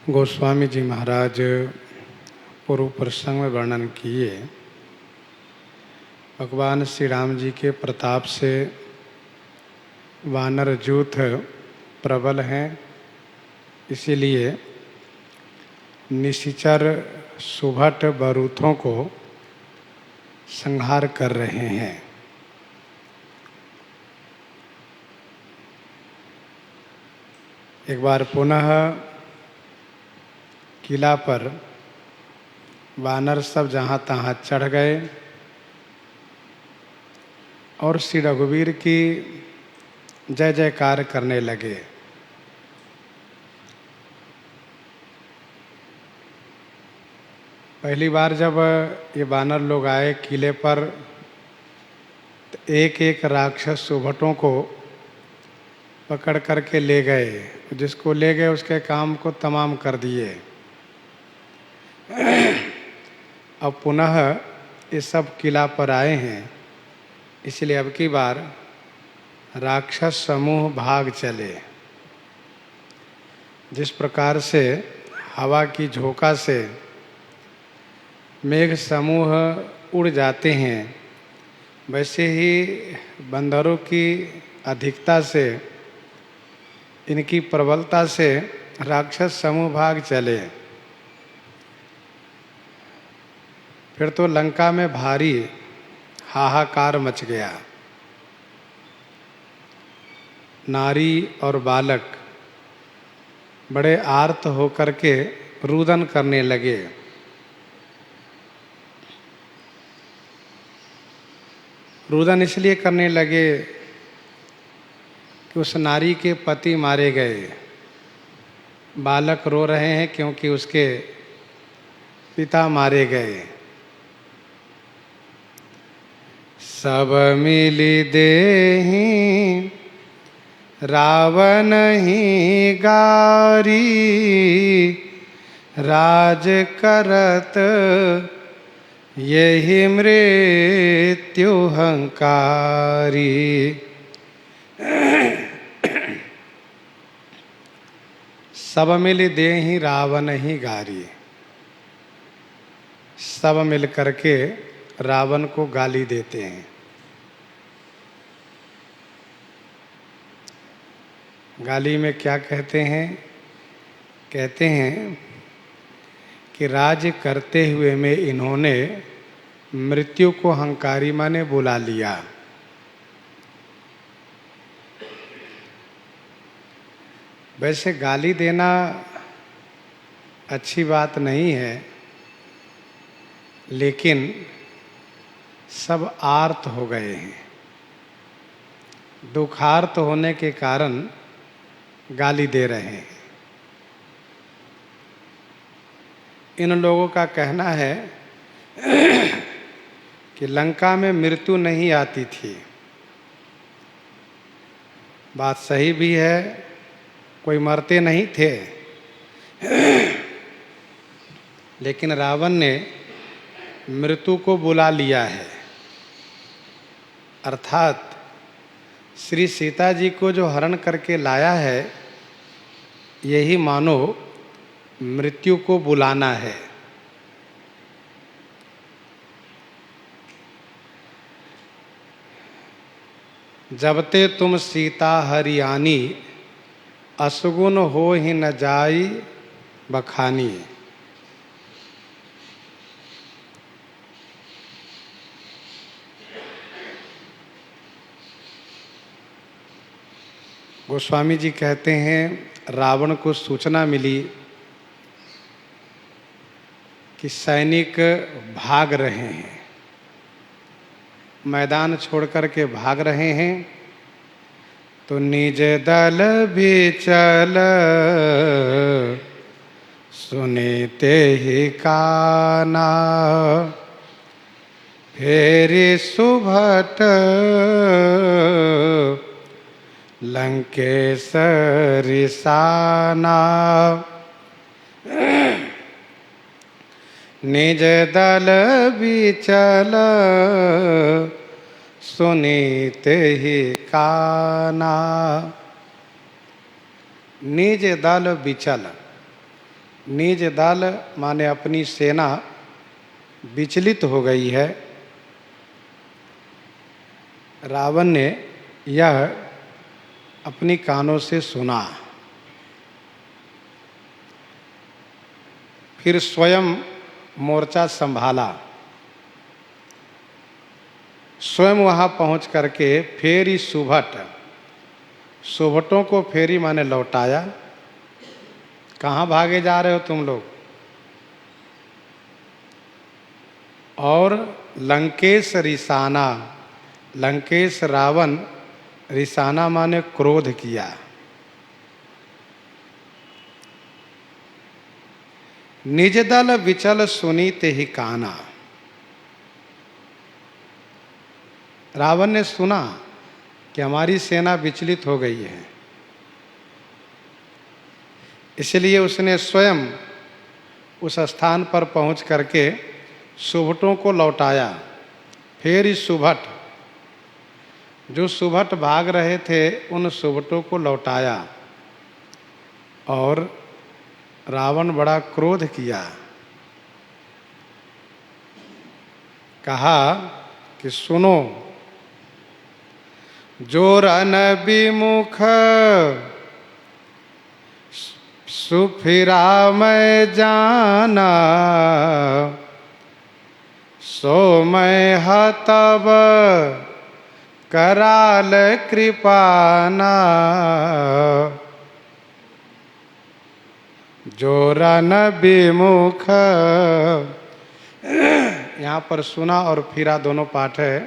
गोस्वामी जी महाराज पूर्व प्रसंग में वर्णन किए। भगवान श्री राम जी के प्रताप से वानर जूथ प्रबल हैं, इसीलिए निशिचर सुभट बरूथों को संहार कर रहे हैं। एक बार पुनः किला पर वानर सब जहाँ तहाँ चढ़ गए और श्री रघुवीर की जय जयकार करने लगे। पहली बार जब ये वानर लोग आए किले पर तो एक एक राक्षस सुभटों को पकड़ करके ले गए। जिसको ले गए उसके काम को तमाम कर दिए। अब पुनः ये सब किला पर आए हैं, इसलिए अब की बार राक्षस समूह भाग चले। जिस प्रकार से हवा की झोंका से मेघ समूह उड़ जाते हैं, वैसे ही बंदरों की अधिकता से, इनकी प्रबलता से राक्षस समूह भाग चले। फिर तो लंका में भारी हाहाकार मच गया। नारी और बालक बड़े आर्त होकर के रुदन करने लगे। रुदन इसलिए करने लगे कि उस नारी के पति मारे गए। बालक रो रहे हैं क्योंकि उसके पिता मारे गए। सब मिली देहि रावण ही गारी, राज करत यही मृत्यु हंकारी। सब मिल देहि रावण ही गारी। सब मिल करके रावण को गाली देते हैं। गाली में क्या कहते हैं? कहते हैं कि राज्य करते हुए में इन्होंने मृत्यु को हंकारी माने बुला लिया। वैसे गाली देना अच्छी बात नहीं है, लेकिन सब आर्त हो गए हैं। दुखार्त होने के कारण गाली दे रहे हैं। इन लोगों का कहना है कि लंका में मृत्यु नहीं आती थी। बात सही भी है, कोई मरते नहीं थे। लेकिन रावण ने मृत्यु को बुला लिया है। अर्थात श्री सीता जी को जो हरण करके लाया है, यही मानो मृत्यु को बुलाना है। जबते तुम सीता हरियाणी, असगुन हो ही न जाई बखानी। गोस्वामी जी कहते हैं, रावण को सूचना मिली कि सैनिक भाग रहे हैं, मैदान छोड़ कर के भाग रहे हैं। तो निज दल भी चल सुनीते ही काना, फेरी सुभट लंकेश्वर रिसाना। निज दल बिचल सुनीते ही काना। निज दल बिचल, निज दल माने अपनी सेना विचलित हो गई है। रावण ने यह अपनी कानों से सुना, फिर स्वयं मोर्चा संभाला, स्वयं वहाँ पहुँच करके फेरी सुभट, सुभटों को फेरी माने लौटाया। कहाँ भागे जा रहे हो तुम लोग? और लंकेश रिसाना, लंकेश रावण, रिसाना माने क्रोध किया। निज दल विचल सुनी ते ही काना, रावण ने सुना कि हमारी सेना विचलित हो गई है, इसलिए उसने स्वयं उस स्थान पर पहुंच करके सुभटों को लौटाया। फिर इस सुभट, जो सुभट भाग रहे थे उन सुभटों को लौटाया और रावण बड़ा क्रोध किया। कहा कि सुनो, जो रन विमुख सुफिरा मैं जाना, सो मैं हतब कराल कृपाना। जो रन विमुख, यहाँ पर सुना और फिरा दोनों पाठ है,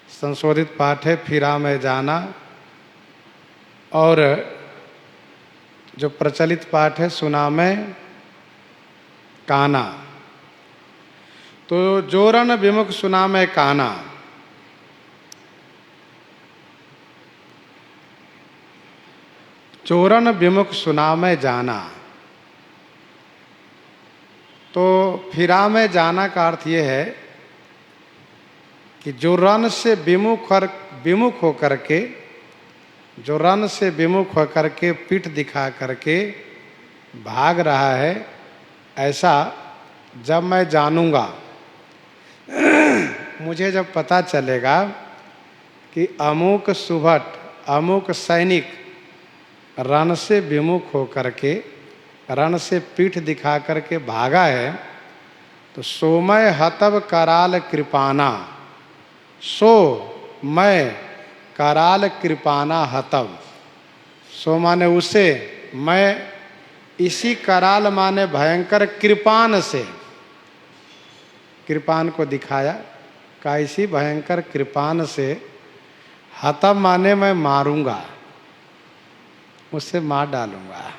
संशोधित पाठ है फिरा में जाना, और जो प्रचलित पाठ है सुना में काना। तो जो रन विमुख सुना में काना, चोरन विमुख सुना में जाना। तो फिरा में जाना का अर्थ ये है कि जो रन से विमुख होकर के, जो रन से विमुख होकर के पीठ दिखा करके भाग रहा है, ऐसा जब मैं जानूंगा, मुझे जब पता चलेगा कि अमुक सुभट, अमुक सैनिक रण से विमुख होकर के, रण से पीठ दिखा करके भागा है, तो सोमय हतब कराल कृपाना, सो मैं कराल कृपाना हतब, सो माने उसे, मैं इसी कराल माने भयंकर कृपान से, कृपान को दिखाया, का इसी भयंकर कृपान से, हतब माने मैं मारूंगा, उससे मार डालूंगा।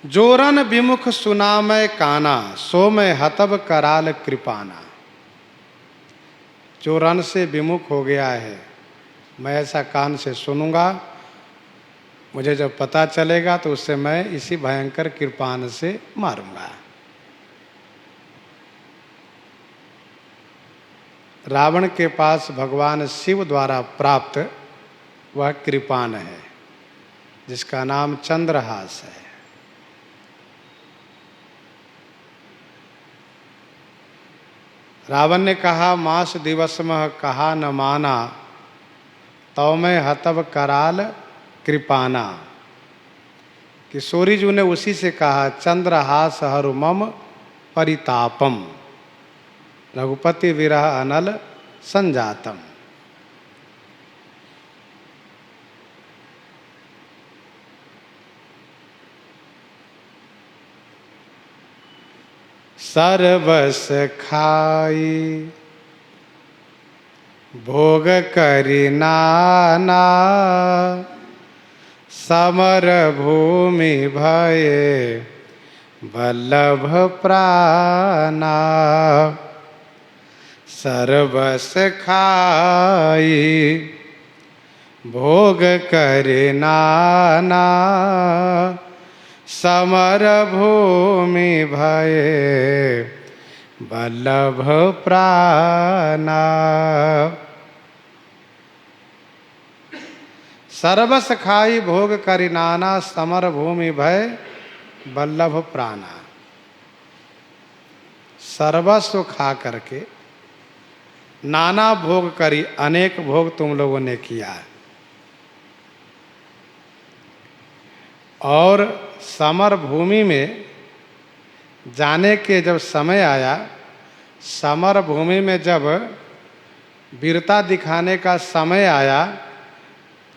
जोरन विमुख सुना मैं काना, सो मैं हतब कराल कृपाना। जो रन से विमुख हो गया है, मैं ऐसा कान से सुनूंगा, मुझे जब पता चलेगा तो उससे मैं इसी भयंकर कृपान से मारूंगा। रावण के पास भगवान शिव द्वारा प्राप्त वह कृपान है, जिसका नाम चंद्रहास है। रावण ने कहा, मास दिवस मह कहा न माना, तौ मैं हतब कराल कृपाना। किशोरी जी ने उसी से कहा, चंद्रहास हरु मम परितापम, रघुपति विरह अनल संजातम। सरबस खाई भोग करि नाना, समर भूमि भये वल्लभ प्राणा। सरबस खाई भोग करि नाना, समर भूमि भये वल्लभ प्राणा। सर्वस खाई भोग करि नाना, समर भूमि भय वल्लभ प्राणा। सर्वस्व खा करके नाना भोग करी, अनेक भोग तुम लोगों ने किया। और समर भूमि में जाने के जब समय आया, समर भूमि में जब वीरता दिखाने का समय आया,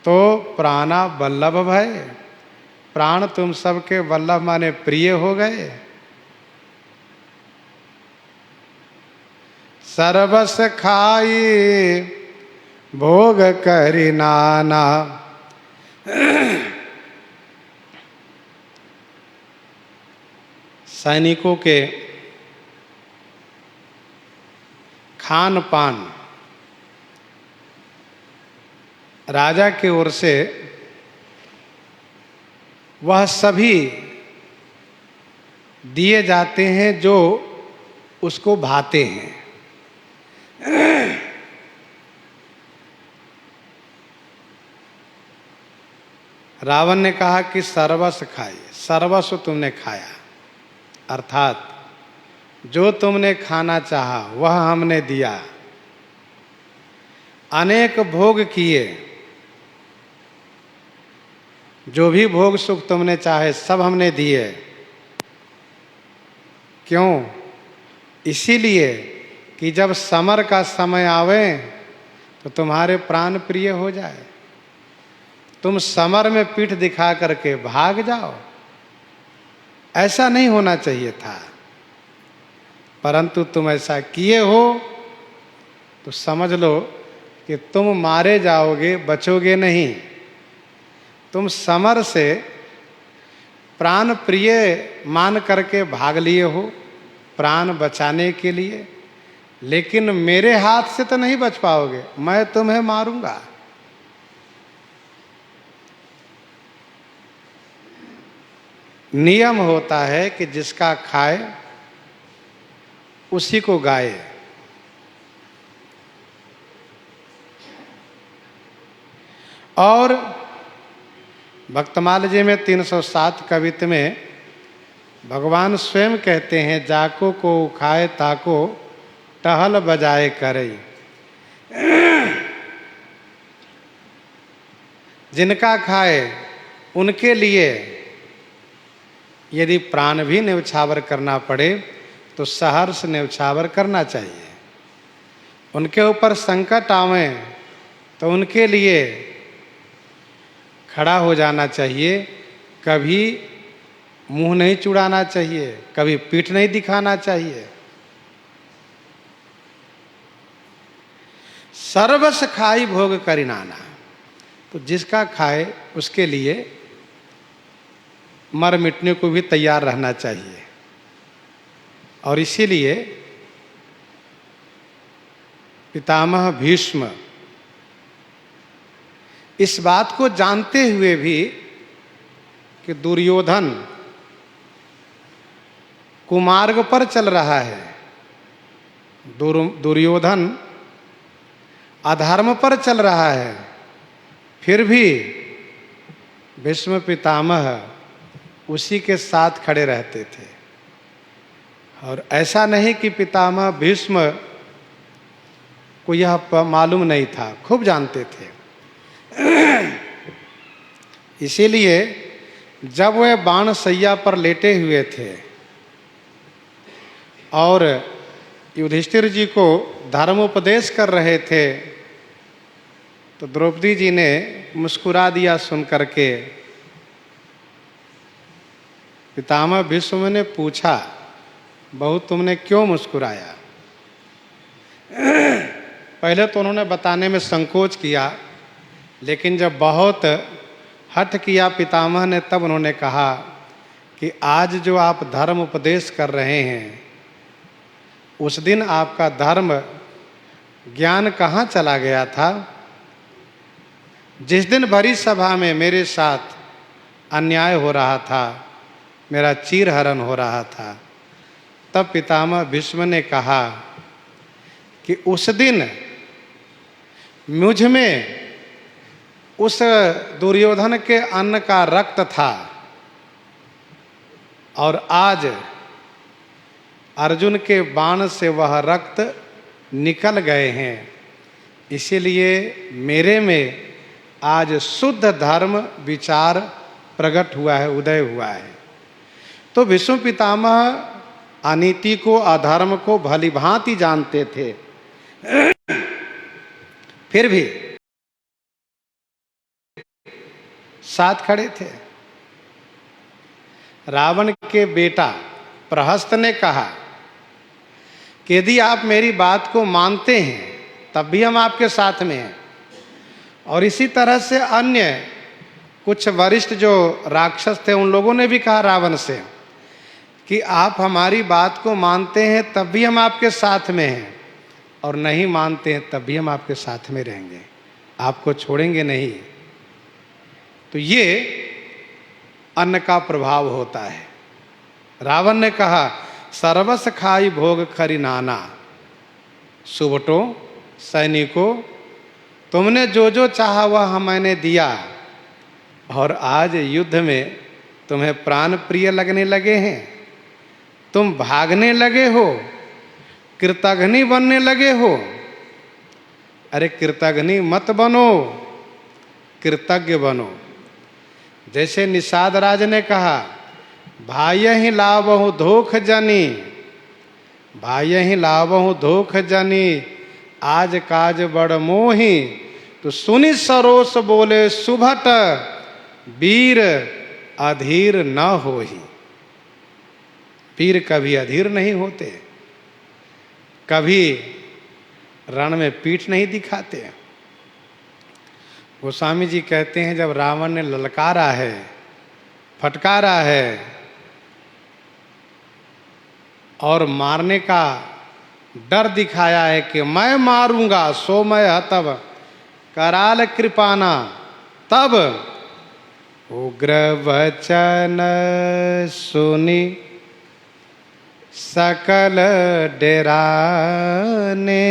तो प्राणा वल्लभ भय, प्राण तुम सबके वल्लभ माने प्रिय हो गए। सर्वस खाई भोग करि नाना। सैनिकों के खान पान राजा की ओर से वह सभी दिए जाते हैं जो उसको भाते हैं। रावण ने कहा कि सर्वस्व खाइए, सर्वस्व तुमने खाया, अर्थात जो तुमने खाना चाहा वह हमने दिया। अनेक भोग किए, जो भी भोग सुख तुमने चाहे सब हमने दिए। क्यों? इसीलिए कि जब समर का समय आवे तो तुम्हारे प्राण प्रिय हो जाए, तुम समर में पीठ दिखा करके भाग जाओ। ऐसा नहीं होना चाहिए था, परंतु तुम ऐसा किए हो तो समझ लो कि तुम मारे जाओगे, बचोगे नहीं। तुम समर से प्राण प्रिय मान करके भाग लिए हो प्राण बचाने के लिए, लेकिन मेरे हाथ से तो नहीं बच पाओगे, मैं तुम्हें मारूंगा। नियम होता है कि जिसका खाए उसी को गाए। और भक्तमाल जी में 307 कवित में भगवान स्वयं कहते हैं, जाको को खाए ताको टहल बजाए करई। जिनका खाए उनके लिए यदि प्राण भी न्यौछावर करना पड़े तो सहर्ष न्यौछावर करना चाहिए। उनके ऊपर संकट आवे तो उनके लिए खड़ा हो जाना चाहिए। कभी मुंह नहीं चुड़ाना चाहिए, कभी पीठ नहीं दिखाना चाहिए। सर्वस खाई भोग करि नाना, तो जिसका खाए उसके लिए मर मिटने को भी तैयार रहना चाहिए। और इसीलिए पितामह भीष्म इस बात को जानते हुए भी कि दुर्योधन कुमार्ग पर चल रहा है, दुर्योधन अधर्म पर चल रहा है, फिर भी भीष्म पितामह उसी के साथ खड़े रहते थे। और ऐसा नहीं कि पितामह भीष्म को यह मालूम नहीं था, खूब जानते थे। इसीलिए जब वे बाण सैया पर लेटे हुए थे और युधिष्ठिर जी को धर्मोपदेश कर रहे थे, तो द्रौपदी जी ने मुस्कुरा दिया सुन करके। पितामह भीष्म ने पूछा, बहू तुमने क्यों मुस्कुराया? पहले तो उन्होंने बताने में संकोच किया, लेकिन जब बहुत हठ किया पितामह ने, तब उन्होंने कहा कि आज जो आप धर्म उपदेश कर रहे हैं, उस दिन आपका धर्म ज्ञान कहाँ चला गया था? जिस दिन भरी सभा में मेरे साथ अन्याय हो रहा था, मेरा चीरहरण हो रहा था, तब पितामह भीष्म ने कहा कि उस दिन मुझ में उस दुर्योधन के अन्न का रक्त था और आज अर्जुन के बाण से वह रक्त निकल गए हैं, इसीलिए मेरे में आज शुद्ध धर्म विचार प्रकट हुआ है, उदय हुआ है। तो भीष्म पितामह अनीति को, अधर्म को भली भांति जानते थे, फिर भी साथ खड़े थे। रावण के बेटा प्रहस्त ने कहा कि यदि आप मेरी बात को मानते हैं तब भी हम आपके साथ में हैं। और इसी तरह से अन्य कुछ वरिष्ठ जो राक्षस थे उन लोगों ने भी कहा रावण से कि आप हमारी बात को मानते हैं तब भी हम आपके साथ में हैं, और नहीं मानते हैं तब भी हम आपके साथ में रहेंगे, आपको छोड़ेंगे नहीं। तो ये अन्न का प्रभाव होता है। रावण ने कहा सर्वस खाई भोग खरी नाना, सुबटों सैनिकों तुमने जो जो चाहा वह मैंने दिया, और आज युद्ध में तुम्हें प्राण प्रिय लगने लगे हैं, तुम भागने लगे हो, कृतघ्नि बनने लगे हो। अरे कृतघ्नि मत बनो, कृतज्ञ बनो। जैसे निषाद राज ने कहा भाई ही लावहु धोख जनी, भाई ही लावहु धोख जनी, आज काज बड़ मोही, तो सुनि सरोस बोले सुभट, वीर अधीर न होही। वीर कभी अधीर नहीं होते, कभी रण में पीठ नहीं दिखाते। गोस्वामी जी कहते हैं जब रावण ने ललकारा है, फटकारा है और मारने का डर दिखाया है कि मैं मारूंगा सो मैं हतव कराल कृपाना, तब उग्र वचन सुनी सकल डेराने,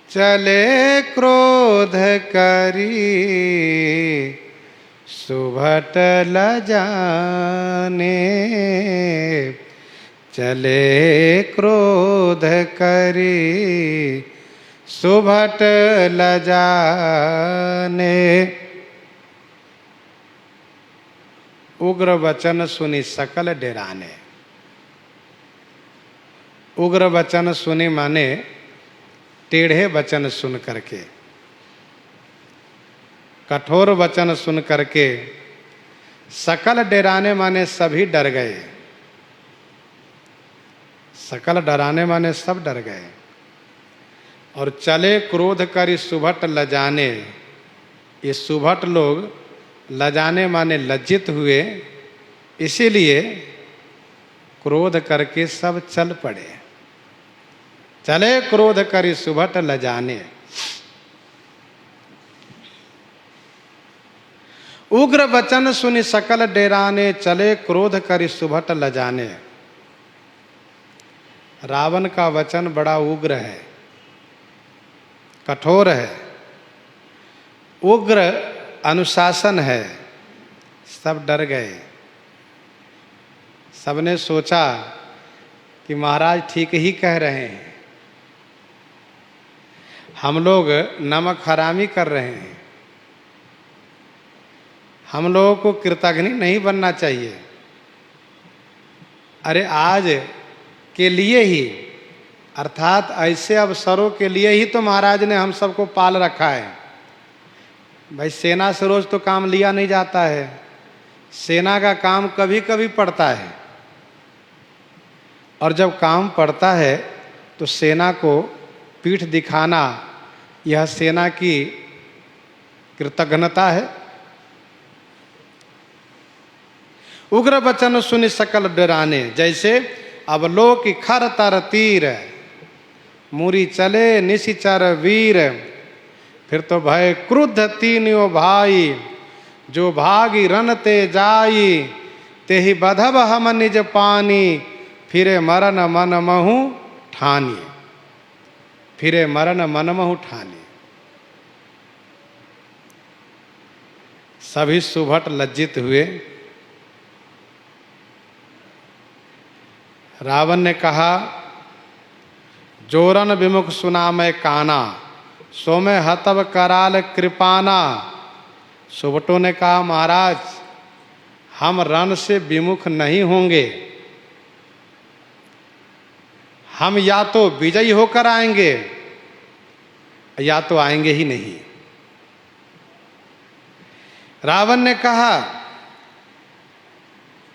चले क्रोध करी सुभट लजाने, चले क्रोध करी सुभट लजाने। उग्र वचन सुनी सकल डेराने। उग्र वचन सुनी माने टेढ़े वचन सुन करके, कठोर वचन सुन करके। सकल डेराने माने सभी डर गए, सकल डराने माने सब डर गए। और चले क्रोध करी सुभट लजाने, ये सुभट लोग लजाने माने लज्जित हुए, इसीलिए क्रोध करके सब चल पड़े। चले क्रोध करी सुभट लजाने। उग्र वचन सुनि सकल डेराने, चले क्रोध करी सुभट लजाने। रावण का वचन बड़ा उग्र है, कठोर है, उग्र अनुशासन है। सब डर गए, सबने सोचा कि महाराज ठीक ही कह रहे हैं, हम लोग नमक हरामी कर रहे हैं, हम लोगों को कृतघ्नि नहीं बनना चाहिए। अरे आज के लिए ही, अर्थात ऐसे अवसरों के लिए ही तो महाराज ने हम सबको पाल रखा है। भाई सेना से रोज तो काम लिया नहीं जाता है, सेना का काम कभी कभी पड़ता है, और जब काम पड़ता है तो सेना को पीठ दिखाना यह सेना की कृतज्ञता है। उग्र वचन सुनि सकल डराने, जैसे अवलोक खर तर तीर, मुरी चले निशिचर वीर। फिर तो भय क्रुद्ध तीनियो भाई, जो भागी रन ते जाई, तेहि बधब हम निज पानी, फिरे मरन मन महु ठानिए, फिरे मरन मन महु ठानिए। सभी सुभट लज्जित हुए। रावण ने कहा, जोरन विमुख सुना मैं काना, सो मैं हतव कराल कृपाना। सुभटों ने कहा, महाराज हम रण से विमुख नहीं होंगे, हम या तो विजयी होकर आएंगे या तो आएंगे ही नहीं। रावण ने कहा,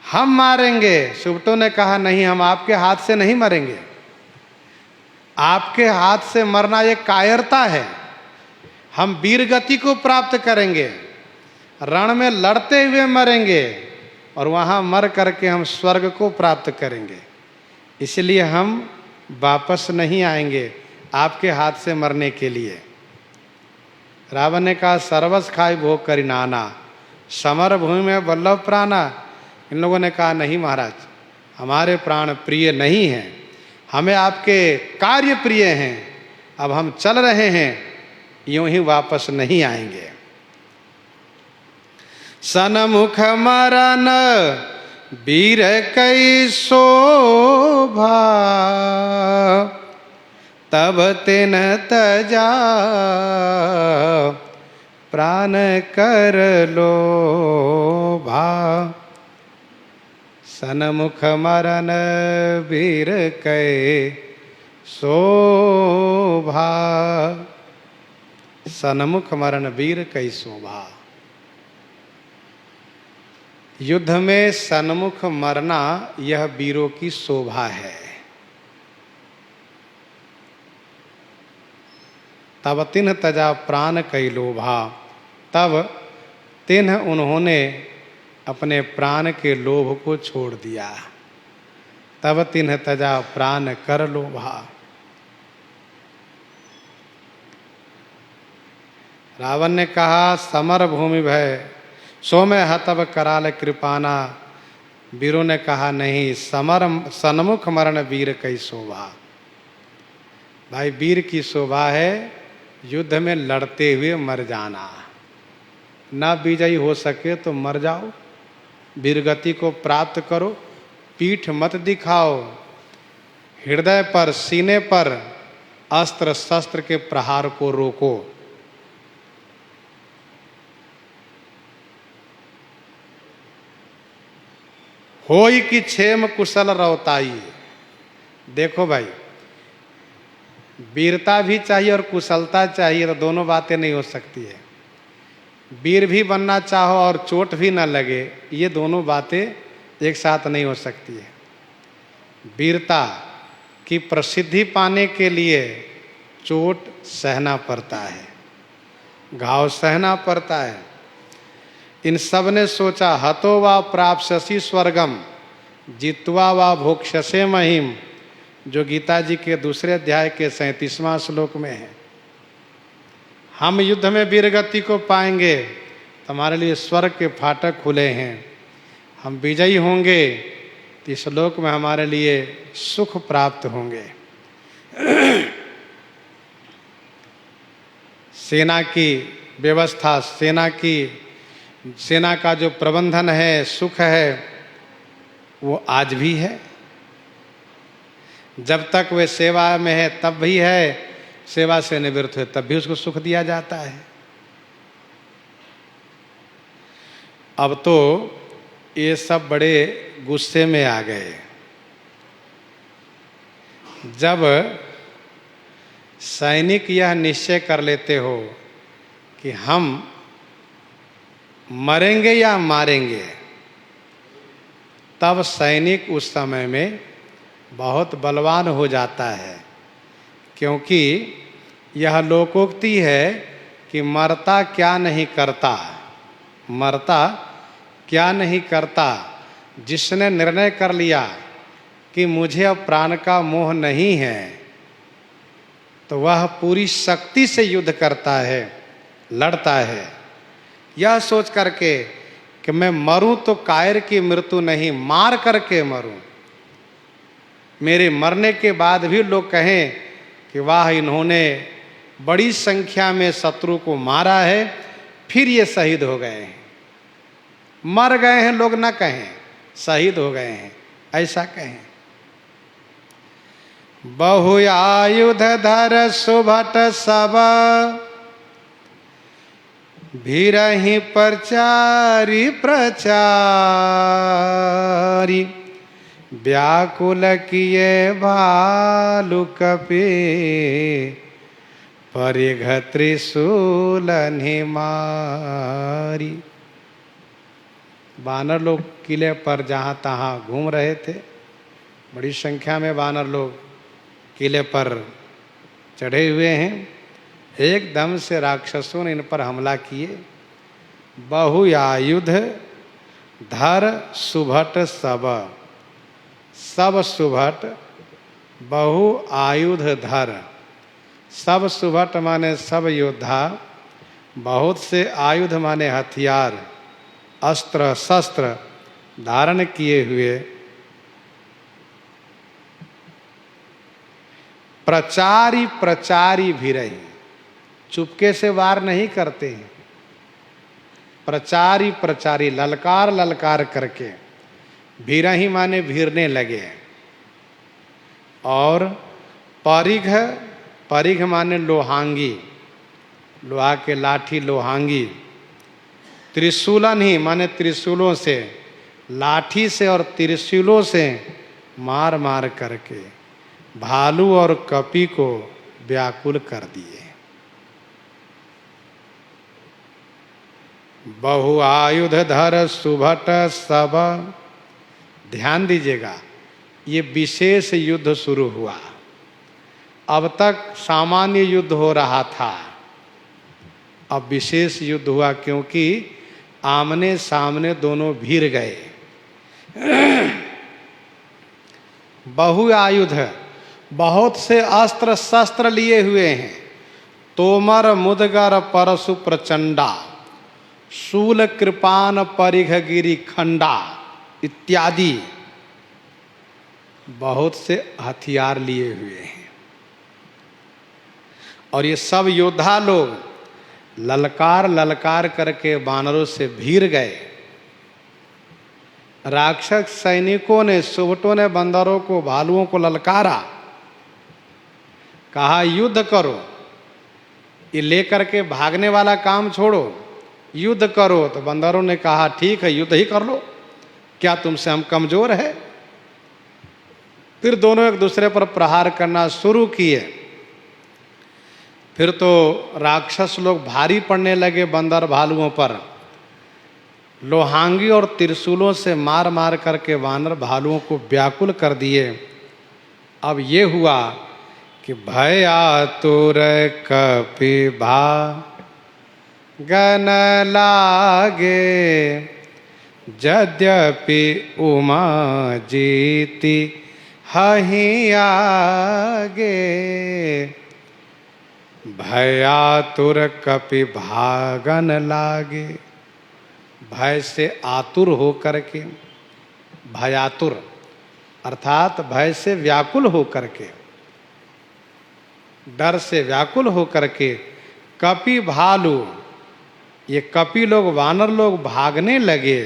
हम मारेंगे। सुभटों ने कहा, नहीं, हम आपके हाथ से नहीं मरेंगे, आपके हाथ से मरना एक कायरता है, हम वीरगति को प्राप्त करेंगे, रण में लड़ते हुए मरेंगे और वहां मर करके हम स्वर्ग को प्राप्त करेंगे, इसलिए हम वापस नहीं आएंगे आपके हाथ से मरने के लिए। रावण ने कहा, सर्वस खाई भोग करी नाना, समर भूमि में वल्लभ प्राणा। इन लोगों ने कहा, नहीं महाराज, हमारे प्राण प्रिय नहीं हैं, हमें आपके कार्य प्रिय हैं, अब हम चल रहे हैं, यूं ही वापस नहीं आएंगे। सनमुख मरन वीर कई शोभा, तब तिन तजा प्राण कर लोभा। सनमुख मरन वीर कई शोभा, सनमुख मरन वीर कई शोभा। युद्ध में सन्मुख मरना यह वीरों की शोभा है। तब तिन्ह तजा प्राण कई लोभा, तब तिन्ह उन्होंने अपने प्राण के लोभ को छोड़ दिया। तब तिन्ह तजा प्राण कर लोभा। रावण ने कहा, समर भूमि भय सो मैं हतब कराल कृपाना। वीरों ने कहा, नहीं, सन्मुख मरण वीर कई शोभा। भाई, वीर की शोभा है युद्ध में लड़ते हुए मर जाना, ना विजयी हो सके तो मर जाओ, वीरगति को प्राप्त करो, पीठ मत दिखाओ, हृदय पर सीने पर अस्त्र शस्त्र के प्रहार को रोको। होई कि क्षेम कुशल रौताई। देखो भाई, वीरता भी चाहिए और कुशलता चाहिए, तो दोनों बातें नहीं हो सकती है। वीर भी बनना चाहो और चोट भी न लगे, ये दोनों बातें एक साथ नहीं हो सकती है। वीरता की प्रसिद्धि पाने के लिए चोट सहना पड़ता है, घाव सहना पड़ता है। इन सब ने सोचा, हतो वा प्राप्स्यसि स्वर्गम जित्वा वा भोक्ष्यसे महिम, जो गीता जी के दूसरे अध्याय के 37वां श्लोक में है। हम युद्ध में वीरगति को पाएंगे तो हमारे लिए स्वर्ग के फाटक खुले हैं, हम विजयी होंगे तो इस श्लोक में हमारे लिए सुख प्राप्त होंगे। सेना की व्यवस्था, सेना का जो प्रबंधन है, सुख है, वो आज भी है। जब तक वे सेवा में है तब भी है, सेवा से निवृत्त हुए तब भी उसको सुख दिया जाता है। अब तो ये सब बड़े गुस्से में आ गए। जब सैनिक यह निश्चय कर लेते हो कि हम मरेंगे या मारेंगे, तब सैनिक उस समय में बहुत बलवान हो जाता है, क्योंकि यह लोकोक्ति है कि मरता क्या नहीं करता, मरता क्या नहीं करता। जिसने निर्णय कर लिया कि मुझे अब प्राण का मोह नहीं है, तो वह पूरी शक्ति से युद्ध करता है, लड़ता है, यह सोच करके कि मैं मरूं तो कायर की मृत्यु नहीं, मार करके मरूं। मेरे मरने के बाद भी लोग कहें कि वाह, इन्होंने बड़ी संख्या में शत्रु को मारा है, फिर ये शहीद हो गए हैं। मर गए हैं लोग ना कहें, शहीद हो गए हैं ऐसा कहें। बहुआयुध धर सुभट सब, भीरहि प्रचारी प्रचारी, व्याकुल किए भालु कपि, परिघ त्रिशूल मारी। वानर लोग किले पर जहाँ तहाँ घूम रहे थे, बड़ी संख्या में वानर लोग किले पर चढ़े हुए हैं। एकदम से राक्षसों ने इन पर हमला किए। बहुआयुध धर सुभट सब, सब सुभट, बहुआयुध धर, सब सुभट माने सब योद्धा, बहुत से आयुध माने हथियार, अस्त्र शस्त्र धारण किए हुए, प्रचारी प्रचारी भी रही, चुपके से वार नहीं करते हैं, प्रचारी प्रचारी ललकार ललकार करके, भीरही माने भीरने लगे। और परिघ, परिघ माने लोहांगी, लोहा के लाठी लोहांगी, त्रिशूलन ही माने त्रिशूलों से, लाठी से और त्रिशूलों से मार मार करके भालू और कपि को व्याकुल कर दिए। बहुआयुध धर सुभट सब, ध्यान दीजिएगा, ये विशेष युद्ध शुरू हुआ। अब तक सामान्य युद्ध हो रहा था, अब विशेष युद्ध हुआ, क्योंकि आमने सामने दोनों भिड़ गए। बहुआयुध, बहुत से अस्त्र शस्त्र लिए हुए हैं। तोमर मुदगर परशु प्रचंडा, शूल कृपान परिघ गिरी खंडा इत्यादि बहुत से हथियार लिए हुए हैं। और ये सब योद्धा लोग ललकार ललकार करके वानरों से भीड़ गए। राक्षस सैनिकों ने, सुभटों ने बंदरों को, भालुओं को ललकारा, कहा युद्ध करो, ये लेकर के भागने वाला काम छोड़ो, युद्ध करो। तो बंदरों ने कहा ठीक है, युद्ध ही कर लो, क्या तुमसे हम कमजोर है? फिर दोनों एक दूसरे पर प्रहार करना शुरू किए। फिर तो राक्षस लोग भारी पड़ने लगे बंदर भालुओं पर। लोहांगी और त्रिशूलों से मार मार करके वानर भालुओं को व्याकुल कर दिए। अब ये हुआ कि भय आतुर कपि भागन लागे, यद्यपि उमा जीती हहि आगे। भय आतुर कपि भागन लागे, भय से आतुर हो करके, भयातुर अर्थात भय से व्याकुल हो करके, डर से व्याकुल हो करके, कपि भालू, ये कपि लोग, वानर लोग भागने लगे।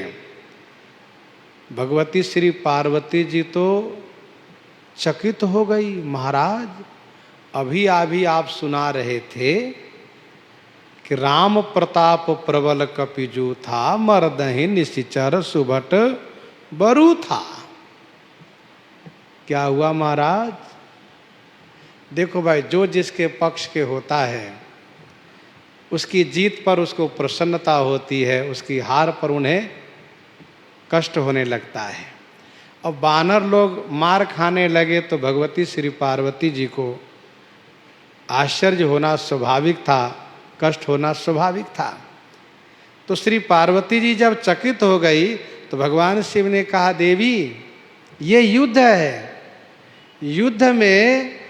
भगवती श्री पार्वती जी तो चकित हो गई। महाराज, अभी अभी आप सुना रहे थे कि राम प्रताप प्रबल कपिजू था, मर्दहि निशिचर सुभट बरु था। क्या हुआ महाराज? देखो भाई, जो जिसके पक्ष के होता है उसकी जीत पर उसको प्रसन्नता होती है, उसकी हार पर उन्हें कष्ट होने लगता है। अब वानर लोग मार खाने लगे तो भगवती श्री पार्वती जी को आश्चर्य होना स्वाभाविक था, कष्ट होना स्वाभाविक था। तो श्री पार्वती जी जब चकित हो गई तो भगवान शिव ने कहा, देवी ये युद्ध है, युद्ध में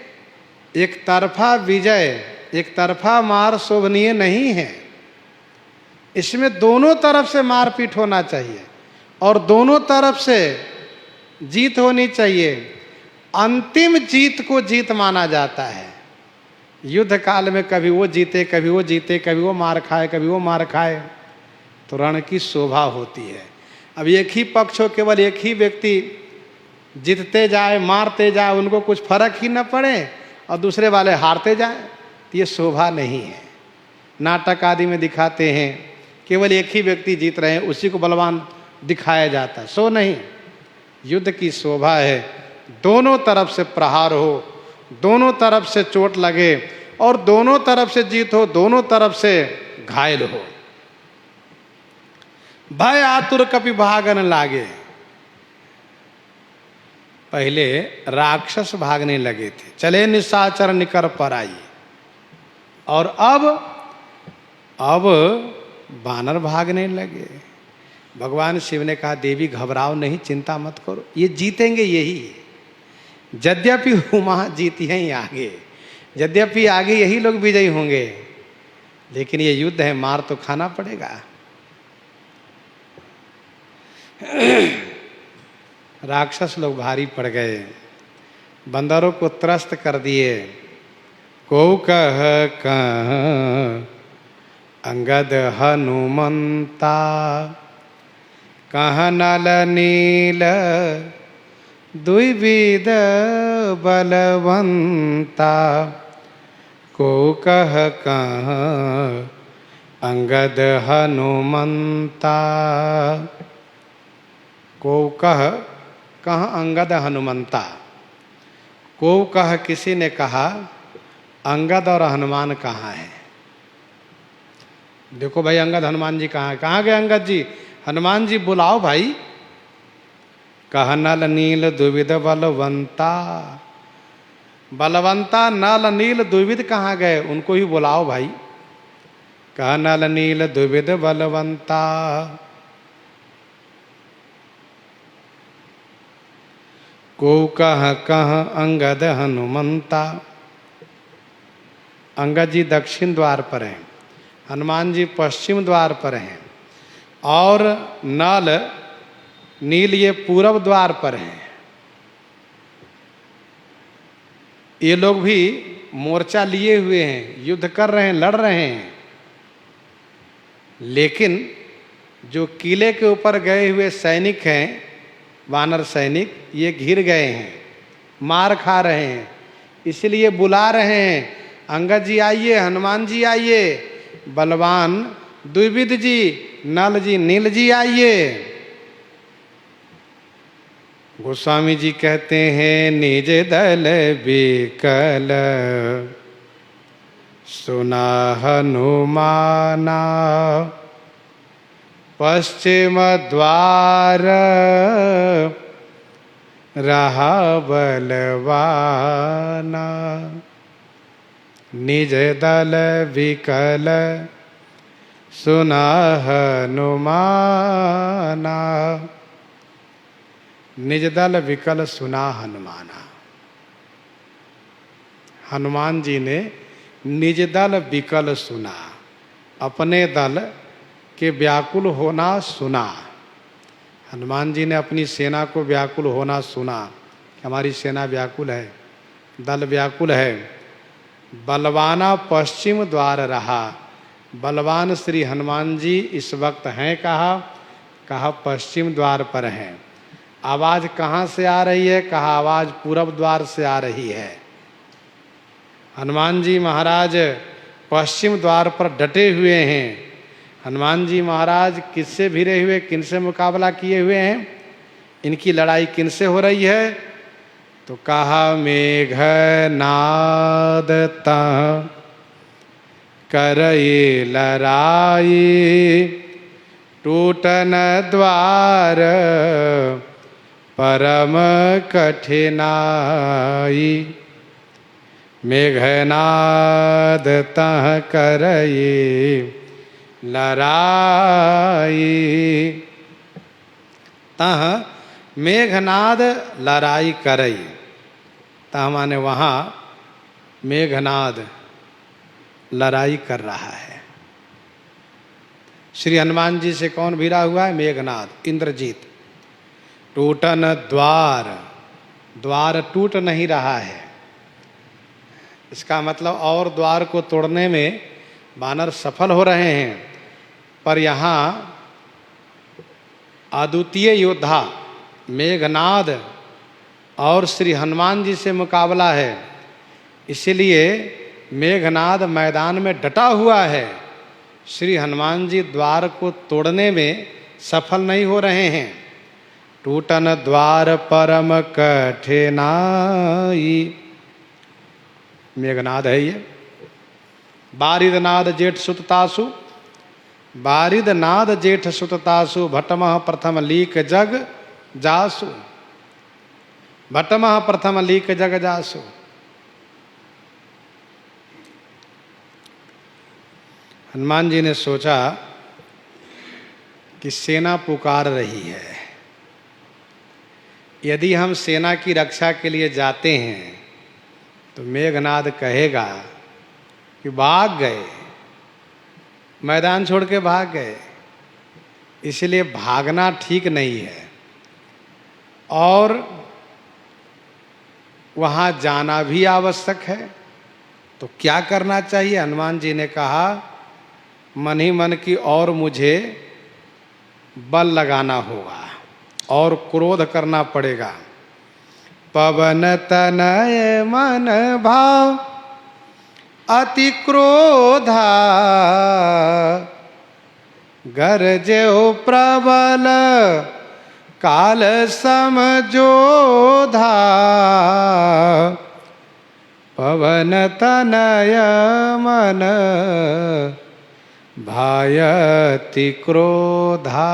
एक तरफा विजय, एक तरफा मार शोभनीय नहीं है। इसमें दोनों तरफ से मारपीट होना चाहिए और दोनों तरफ से जीत होनी चाहिए। अंतिम जीत को जीत माना जाता है। युद्ध काल में कभी वो जीते, कभी वो जीते, कभी वो मार खाए, कभी वो मार खाए, तो रण की शोभा होती है। अब एक ही पक्ष हो, केवल एक ही व्यक्ति जीतते जाए, मारते जाए, उनको कुछ फर्क ही न पड़े, और दूसरे वाले हारते जाए, तो ये शोभा नहीं है। नाटक आदि में दिखाते हैं केवल एक ही व्यक्ति जीत रहे हैं, उसी को बलवान दिखाया जाता है, सो नहीं। युद्ध की शोभा है दोनों तरफ से प्रहार हो, दोनों तरफ से चोट लगे, और दोनों तरफ से जीत हो, दोनों तरफ से घायल हो। भय आतुर कपि भागन लागे। पहले राक्षस भागने लगे थे, चले निशाचर निकर पराई, और अब बानर भागने लगे। भगवान शिव ने कहा, देवी घबराओ नहीं, चिंता मत करो, ये जीतेंगे यही। यद्यपि उमा जीती हैं आगे, यद्यपि आगे यही लोग विजयी होंगे, लेकिन ये युद्ध है, मार तो खाना पड़ेगा। राक्षस लोग भारी पड़ गए, बंदरों को त्रस्त कर दिए। को कह अंगद हनुमंता, कह नल नील द्विविध बलवंता। को कह अंगद हनुमंता। को कह अंगद हनुमंता। को कह किसी ने कहा, अंगद और हनुमान कहाँ है? देखो भाई, अंगद हनुमान जी कहाँ हैं? कहाँ गए अंगद जी? हनुमान जी बुलाओ भाई। कह नल नील द्विविध बलवंता। बलवंता नल नील द्विविध कहाँ गए? उनको ही बुलाओ भाई। कह नल नील द्विविध बलवंता। को कह अंगद हनुमंता। अंगद जी दक्षिण द्वार पर हैं, हनुमान जी पश्चिम द्वार पर हैं, और नल नील ये पूरब द्वार पर हैं। ये लोग भी मोर्चा लिए हुए हैं, युद्ध कर रहे हैं, लड़ रहे हैं, लेकिन जो किले के ऊपर गए हुए सैनिक हैं, वानर सैनिक, ये घिर गए हैं, मार खा रहे हैं, इसलिए बुला रहे हैं, अंगद जी आइए, हनुमान जी आइए, बलवान द्विविध जी, नल जी, नील जी आइए। गोस्वामी जी कहते हैं, निज दल विकल सुना हनुमाना, पश्चिम द्वार रहा बलवाना। निज दल विकल सुना हनुमाना। निज दल विकल सुना हनुमाना। हनुमान जी ने निज दल विकल सुना, अपने दल के व्याकुल होना सुना। हनुमान जी ने अपनी सेना को व्याकुल होना सुना, हमारी सेना व्याकुल है, दल व्याकुल है। बलवाना पश्चिम द्वार रहा। बलवान श्री हनुमान जी इस वक्त हैं कहा पश्चिम द्वार पर हैं। आवाज़ कहाँ से आ रही है? कहा आवाज़ पूरब द्वार से आ रही है। हनुमान जी महाराज पश्चिम द्वार पर डटे हुए हैं। हनुमान जी महाराज किससे भिड़े हुए, किनसे मुकाबला किए हुए हैं? इनकी लड़ाई किनसे हो रही है? तो कहा मेघनाद करई लड़ाई, टूटन द्वार परम कठिनाई। मेघनाद तह करई लड़ाई। तह मेघनाद लड़ाई करई। तह माने वहाँ मेघनाद लड़ाई कर रहा है। श्री हनुमान जी से कौन भिड़ा हुआ है? मेघनाद, इंद्रजीत। टूटन द्वार द्वार टूट नहीं रहा है। इसका मतलब और द्वार को तोड़ने में वानर सफल हो रहे हैं, पर यहाँ अद्वितीय योद्धा मेघनाद और श्री हनुमान जी से मुकाबला है, इसलिए मेघनाद मैदान में डटा हुआ है। श्री हनुमान जी द्वार को तोड़ने में सफल नहीं हो रहे हैं। टूटन द्वार परम कठिनाई, मेघनाद है ये। बारिदनाद जेठ सुततासु, बारिदनाद जेठ सुततासु, भटमः प्रथम लीक जग जासु, भटमः प्रथम लीक जग जासु। हनुमान जी ने सोचा कि सेना पुकार रही है, यदि हम सेना की रक्षा के लिए जाते हैं तो मेघनाद कहेगा कि भाग गए, मैदान छोड़ के भाग गए, इसलिए भागना ठीक नहीं है और वहाँ जाना भी आवश्यक है। तो क्या करना चाहिए? हनुमान जी ने कहा, मन ही मन की और मुझे बल लगाना होगा और क्रोध करना पड़ेगा। पवन तनय मन भाव अति क्रोधा, गरजेउ प्रबल काल समझोधा। पवन तनय मन भायति क्रोधा,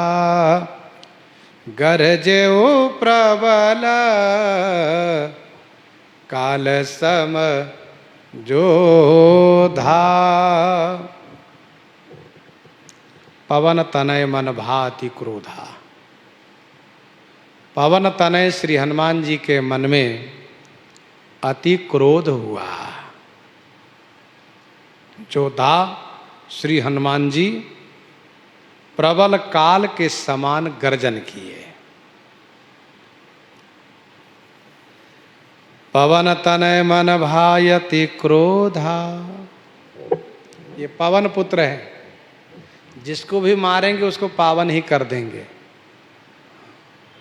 गरजेउ प्रबल काल समझोधा। पवन तनय मन भाति क्रोधा। पवन तनय श्री हनुमान जी के मन में अति क्रोध हुआ। जोधा श्री हनुमान जी प्रबल काल के समान गर्जन किए। पवन तनय मन भायति क्रोधा। ये पवन पुत्र है, जिसको भी मारेंगे उसको पावन ही कर देंगे,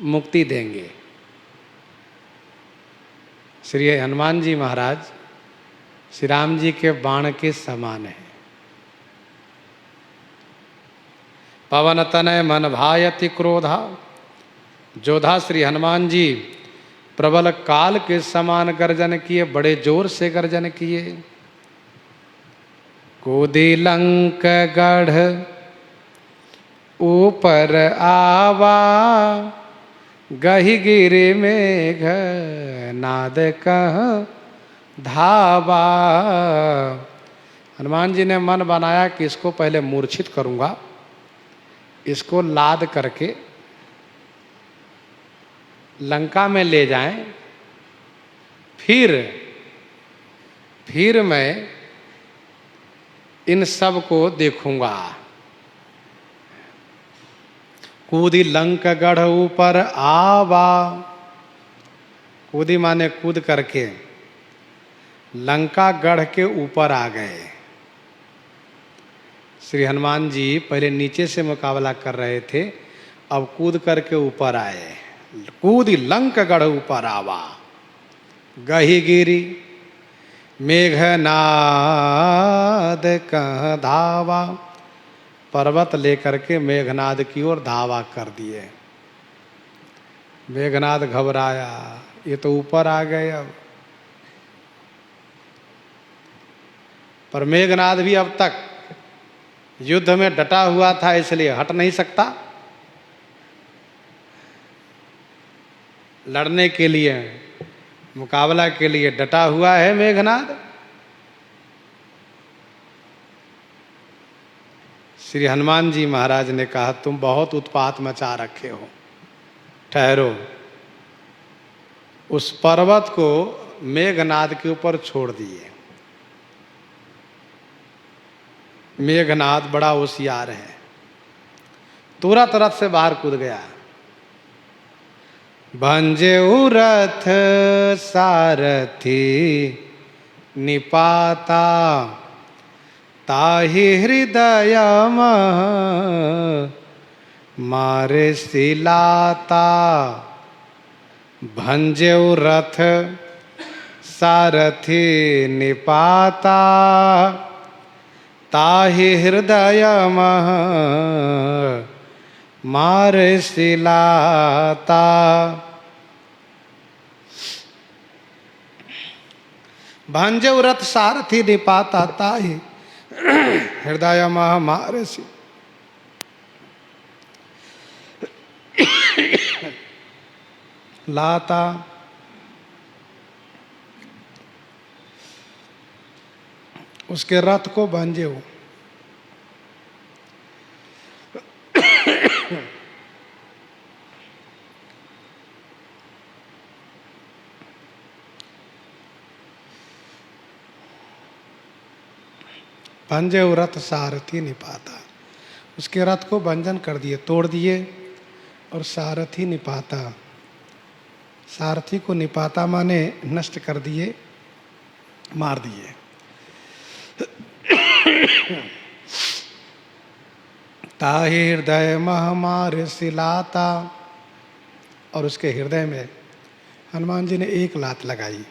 मुक्ति देंगे। श्री हनुमान जी महाराज श्री राम जी के बाण के समान है। पवन तनय मन भायति क्रोधा। जोधा श्री हनुमान जी प्रबल काल के समान गर्जन किए, बड़े जोर से गर्जन किए। कूदी लंक गढ़ ऊपर आवा, गही गिरि मेघ नाद कह धावा। हनुमान जी ने मन बनाया कि इसको पहले मूर्छित करूंगा, इसको लाद करके लंका में ले जाएं, फिर मैं इन सब को देखूंगा। कूदी लंक गढ़ ऊपर आवा। कूदी माने कूद करके लंका गढ़ के ऊपर आ गए। श्री हनुमान जी पहले नीचे से मुकाबला कर रहे थे, अब कूद करके ऊपर आए। कूदी लंक गढ़ ऊपर आवा, गही गिरी मेघनाद कह धावा। पर्वत लेकर के मेघनाद की ओर धावा कर दिए। मेघनाद घबराया, ये तो ऊपर आ गए अब। पर मेघनाद भी अब तक युद्ध में डटा हुआ था, इसलिए हट नहीं सकता। लड़ने के लिए, मुकाबला के लिए डटा हुआ है मेघनाद। श्री हनुमान जी महाराज ने कहा, तुम बहुत उत्पात मचा रखे हो, ठहरो। उस पर्वत को मेघनाद के ऊपर छोड़ दिए। मेघनाद बड़ा होशियार है, तुरंत रथ से बाहर कूद गया। भंजेउ रथ सारथी निपाता, ताहि हृदय मारे सिलाता। भंजेउ रथ सारथी निपाता, ताहि हृदय मारे सिलाता। भंजेउ रथ सारथी निपाता, ताहि हृदय मारे लाता। उसके रथ को भंजेउ, भंजेउ रथ सारथी निपाता, उसके रथ को भंजन कर दिए, तोड़ दिए। और सारथी निपाता, सारथी को निपाता माने नष्ट कर दिए, मार दिए। ताहि हृदय मारे सिलाता, और उसके हृदय में हनुमान जी ने एक लात लगाई।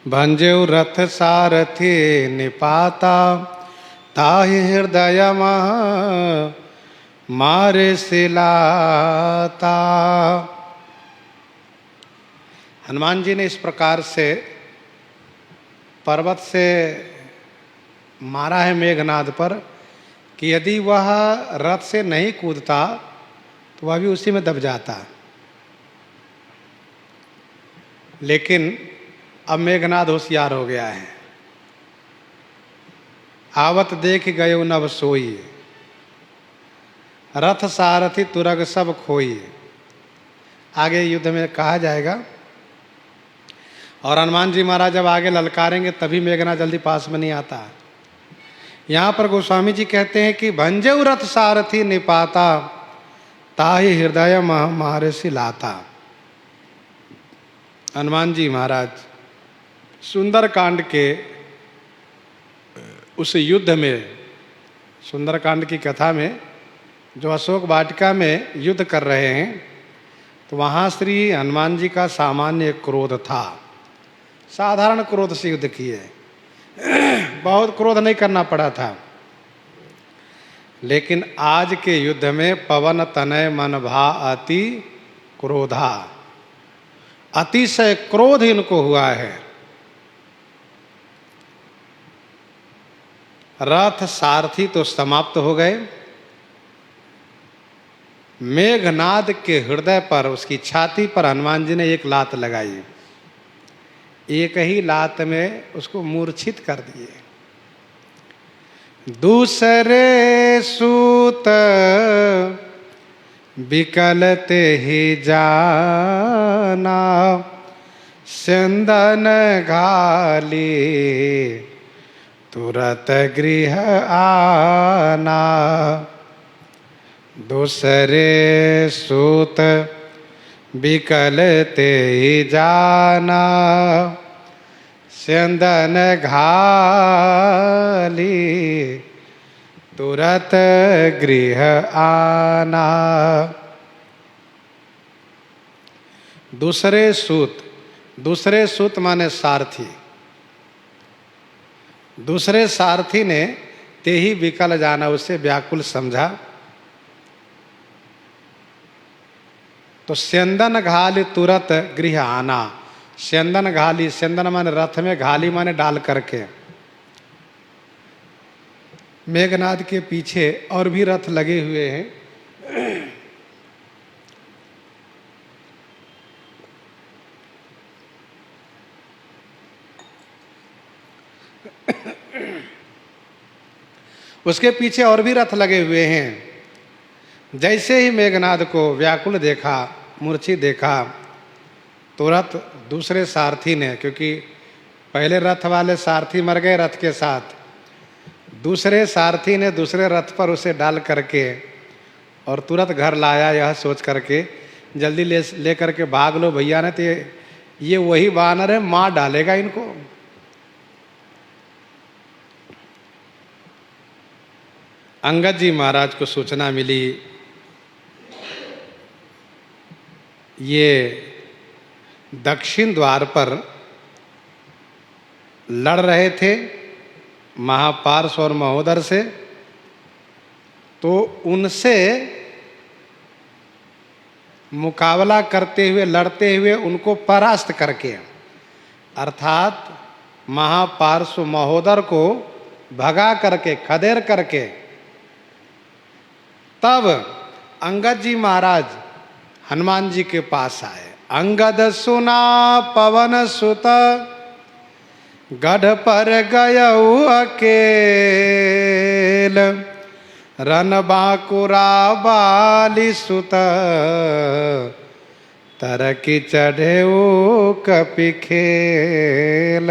भंजेउ रथ सारथी निपाता, ताहि हृदय मारे सिलाता। हनुमान जी ने इस प्रकार से पर्वत से मारा है मेघनाद पर कि यदि वह रथ से नहीं कूदता तो वह भी उसी में दब जाता। लेकिन अब मेघनाद होशियार हो गया है। आवत देख गयो नभ सोई, रथ सारथी तुरग सब खोई। आगे युद्ध में कहा जाएगा। और हनुमान जी महाराज जब आगे ललकारेंगे तभी मेघनाद जल्दी पास में नहीं आता। यहाँ पर गोस्वामी जी कहते हैं कि भंजेउ रथ सारथी निपाता, ताहि हृदय मारे सिलाता। हनुमान जी महाराज सुंदर कांड के उस युद्ध में, सुंदर कांड की कथा में जो अशोक वाटिका में युद्ध कर रहे हैं, तो वहाँ श्री हनुमान जी का सामान्य क्रोध था। साधारण क्रोध से युद्ध किए, बहुत क्रोध नहीं करना पड़ा था। लेकिन आज के युद्ध में पवन तनय मन भा अति क्रोधा, अतिशय क्रोध इनको हुआ है। रथ सारथी तो समाप्त हो गए, मेघनाद के हृदय पर, उसकी छाती पर हनुमान जी ने एक लात लगाई। एक ही लात में उसको मूर्छित कर दिए। दूसरे सूत बिकलते ही जाना, चंदन घाली तुरत गृह आना। दूसरे सूत बिकलते ही जाना, चंदन घाली तुरत गृह आना। दूसरे सूत माने सारथी। दूसरे सारथी ने ते ही विकल जाना, उसे व्याकुल समझा। तो स्यंदन घाली तुरत गृह आना। स्यंदन घाली, स्यंदन माने रथ में, घाली माने डाल करके। मेघनाद के पीछे और भी रथ लगे हुए हैं। उसके पीछे और भी रथ लगे हुए हैं। जैसे ही मेघनाद को व्याकुल देखा, मूर्छित देखा, तुरंत दूसरे सारथी ने, क्योंकि पहले रथ वाले सारथी मर गए रथ के साथ, दूसरे सारथी ने दूसरे रथ पर उसे डाल करके और तुरंत घर लाया, यह सोच करके जल्दी ले करके भाग लो भैया ने, तो ये वही वानर है, मार डालेगा इनको। अंगद जी महाराज को सूचना मिली, ये दक्षिण द्वार पर लड़ रहे थे महापार्श और महोदर से, तो उनसे मुकाबला करते हुए, लड़ते हुए उनको परास्त करके, अर्थात महापार्श महोदर को भगा करके, खदेड़ करके, तब अंगद जी महाराज हनुमान जी के पास आए। अंगद सुना पवन सुत गढ़ पर गयऊ अकेल, रन बांकुरा बाली सुत तरकी चढ़ेऊ कपि खेल।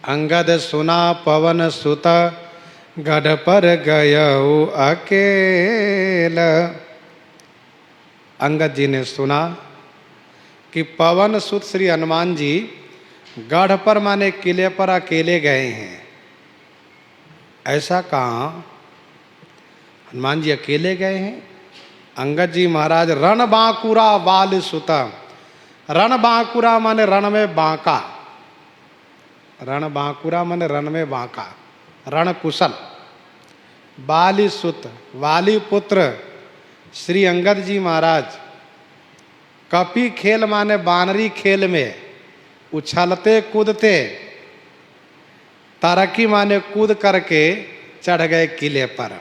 अंगद सुना पवन सुत गढ़ पर गयऊ अकेल। अंगद जी ने सुना कि पवन सुत श्री हनुमान जी गढ़ पर माने किले पर अकेले गए हैं। ऐसा कहाँ? हनुमान जी अकेले गए हैं? अंगद जी महाराज रण बांकुरा बाल सुता। रण बांकुरा माने रण में बांका, रण बांकुरा माने रण में बांका, रण कुशल। बाली सुत, वाली पुत्र श्री अंगद जी महाराज कपि खेल माने बानरी खेल में उछलते कूदते, तरकी माने कूद करके चढ़ गए किले पर।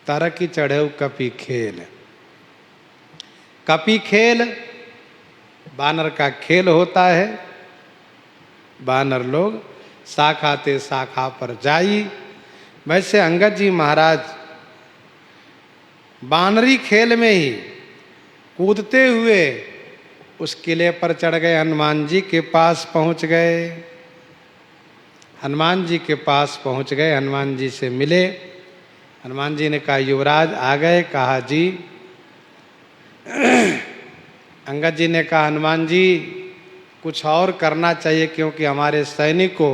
तरकी चढ़े कपि खेल। कपि खेल बानर का खेल होता है। बानर लोग शाखा ते शाखा पर जाई। वैसे अंगद जी महाराज बानरी खेल में ही कूदते हुए उस किले पर चढ़ गए, हनुमान जी के पास पहुंच गए। हनुमान जी के पास पहुंच गए, हनुमान जी से मिले। हनुमान जी ने कहा युवराज आ गए? कहा जी। अंगद जी ने कहा हनुमान जी कुछ और करना चाहिए, क्योंकि हमारे सैनिक को